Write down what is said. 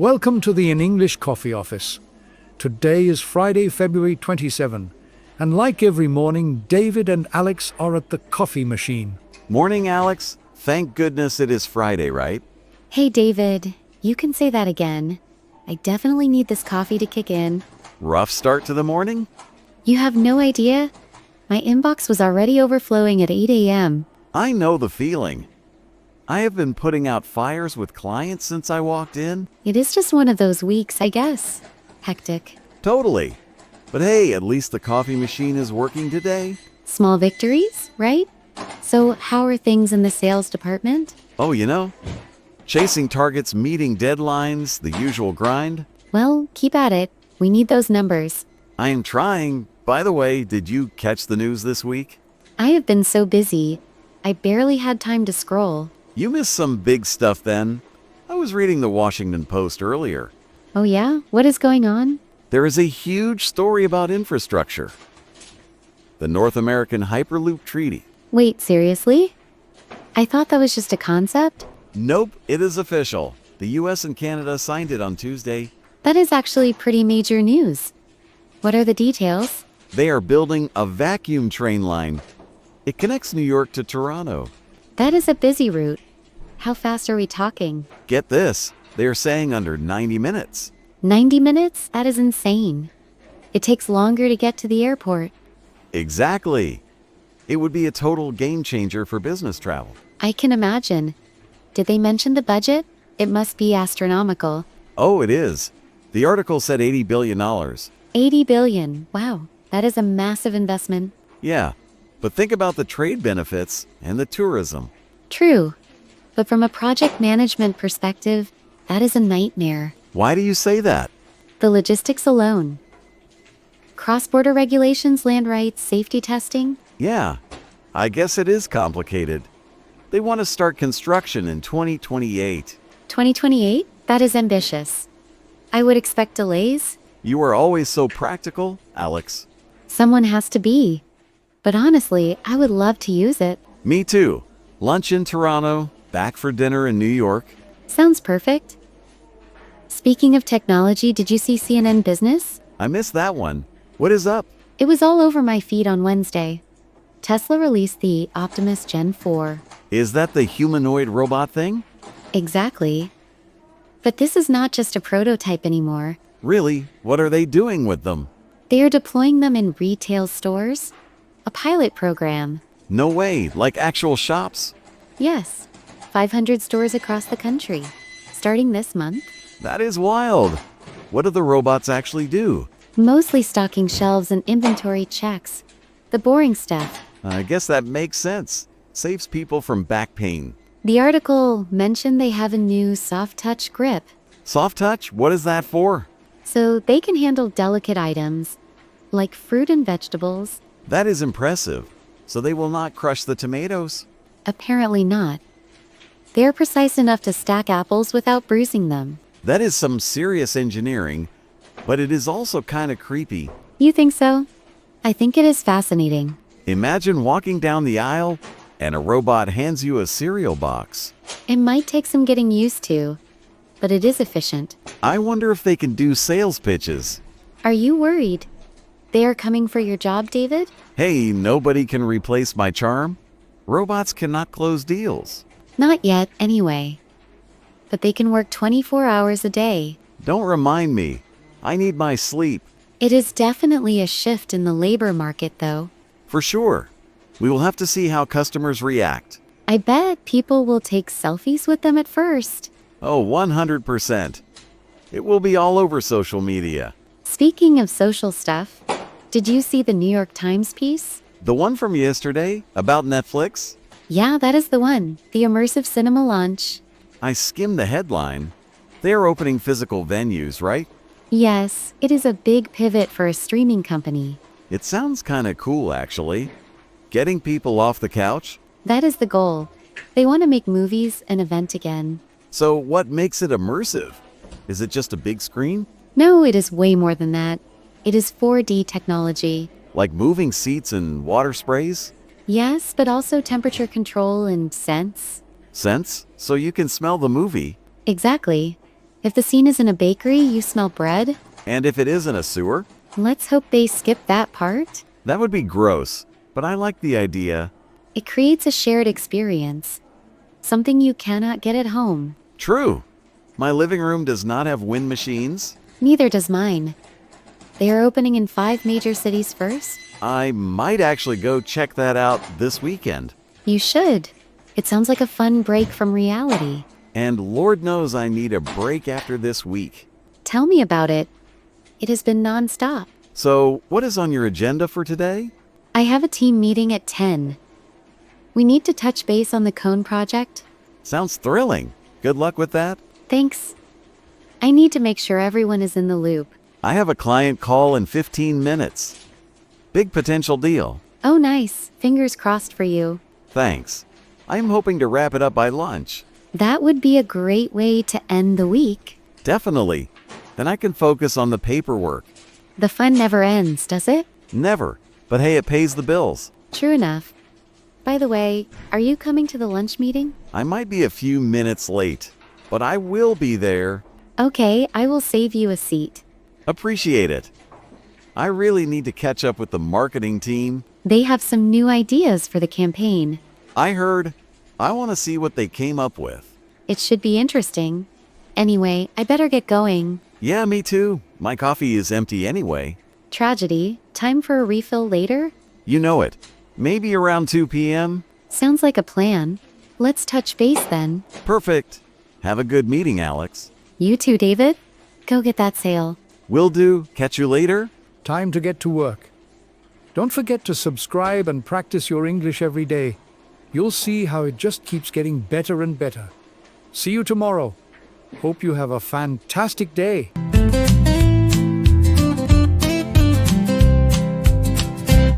Welcome to the In English Coffee Office. Today is Friday, February 27, and like every morning, David and Alex are at the coffee machine. Morning, Alex. Thank goodness it is Friday, right? Hey, David. You can say that again. I definitely need this coffee to kick in. Rough start to the morning? You have no idea? My inbox was already overflowing at 8 a.m. I know the feeling. I have been putting out fires with clients since I walked in. It is just one of those weeks, I guess. Hectic. Totally. But hey, at least the coffee machine is working today. Small victories, right? So how are things in the sales department? Oh, chasing targets, meeting deadlines, the usual grind. Well, keep at it. We need those numbers. I am trying. By the way, did you catch the news this week? I have been so busy. I barely had time to scroll. You missed some big stuff then. I was reading the Washington Post earlier. Oh yeah? What is going on? There is a huge story about infrastructure. The North American Hyperloop Treaty. Wait, seriously? I thought that was just a concept? Nope, it is official. The US and Canada signed it on Tuesday. That is actually pretty major news. What are the details? They are building a vacuum train line. It connects New York to Toronto. That is a busy route. How fast are we talking? Get this, they are saying under 90 minutes. 90 minutes? That is insane. It takes longer to get to the airport. Exactly. It would be a total game changer for business travel. I can imagine. Did they mention the budget? It must be astronomical. Oh, it is. The article said $80 billion. 80 billion. Wow, that is a massive investment. Yeah, but think about the trade benefits and the tourism. True. But from a project management perspective, that is a nightmare. Why do you say that? The logistics alone. Cross-border regulations, land rights, safety testing. Yeah, I guess it is complicated. They want to start construction in 2028. 2028? That is ambitious. I would expect delays. You are always so practical, Alex. Someone has to be. But honestly, I would love to use it. Me too. Lunch in Toronto, back for dinner in New York. Sounds perfect. Speaking of technology, did you see CNN Business? I missed that one. What is up? It was all over my feed on Wednesday. Tesla released the Optimus Gen 4. Is that the humanoid robot thing? Exactly. But this is not just a prototype anymore. Really? What are they doing with them? They are deploying them in retail stores. A pilot program. No way, like actual shops? Yes. 500 stores across the country. Starting this month. That is wild. What do the robots actually do? Mostly stocking shelves and inventory checks. The boring stuff. I guess that makes sense. Saves people from back pain. The article mentioned they have a new soft touch grip. Soft touch? What is that for? So they can handle delicate items, like fruit and vegetables. That is impressive. So they will not crush the tomatoes? Apparently not. They are precise enough to stack apples without bruising them. That is some serious engineering, but it is also kind of creepy. You think so? I think it is fascinating. Imagine walking down the aisle and a robot hands you a cereal box. It might take some getting used to, but it is efficient. I wonder if they can do sales pitches. Are you worried? They are coming for your job, David? Hey, nobody can replace my charm. Robots cannot close deals. Not yet, anyway. But they can work 24 hours a day. Don't remind me. I need my sleep. It is definitely a shift in the labor market, though. For sure. We will have to see how customers react. I bet people will take selfies with them at first. Oh, 100%. It will be all over social media. Speaking of social stuff, did you see the New York Times piece? The one from yesterday about Netflix? Yeah, that is the one. The immersive cinema launch. I skimmed the headline. They are opening physical venues, right? Yes, it is a big pivot for a streaming company. It sounds kind of cool, actually. Getting people off the couch? That is the goal. They want to make movies an event again. So what makes it immersive? Is it just a big screen? No, it is way more than that. It is 4D technology. Like moving seats and water sprays? Yes, but also temperature control and scents. Scents? So you can smell the movie? Exactly. If the scene is in a bakery, you smell bread? And if it is in a sewer? Let's hope they skip that part. That would be gross, but I like the idea. It creates a shared experience. Something you cannot get at home. True. My living room does not have wind machines. Neither does mine. They are opening in 5 major cities first. I might actually go check that out this weekend. You should. It sounds like a fun break from reality. And Lord knows I need a break after this week. Tell me about it. It has been non-stop. So, what is on your agenda for today? I have a team meeting at 10. We need to touch base on the cone project. Sounds thrilling. Good luck with that. Thanks. I need to make sure everyone is in the loop. I have a client call in 15 minutes. Big potential deal. Oh, nice. Fingers crossed for you. Thanks. I'm hoping to wrap it up by lunch. That would be a great way to end the week. Definitely. Then I can focus on the paperwork. The fun never ends, does it? Never. But hey, it pays the bills. True enough. By the way, are you coming to the lunch meeting? I might be a few minutes late, but I will be there. Okay, I will save you a seat. Appreciate it. I really need to catch up with the marketing team. They have some new ideas for the campaign. I heard. I want to see what they came up with. It should be interesting. Anyway, I better get going. Yeah, me too. My coffee is empty anyway. Tragedy. Time for a refill later? You know it. Maybe around 2 p.m.? Sounds like a plan. Let's touch base then. Perfect. Have a good meeting, Alex. You too, David. Go get that sale. Will do. Catch you later. Time to get to work. Don't forget to subscribe and practice your English every day. You'll see how it just keeps getting better and better. See you tomorrow. Hope you have a fantastic day.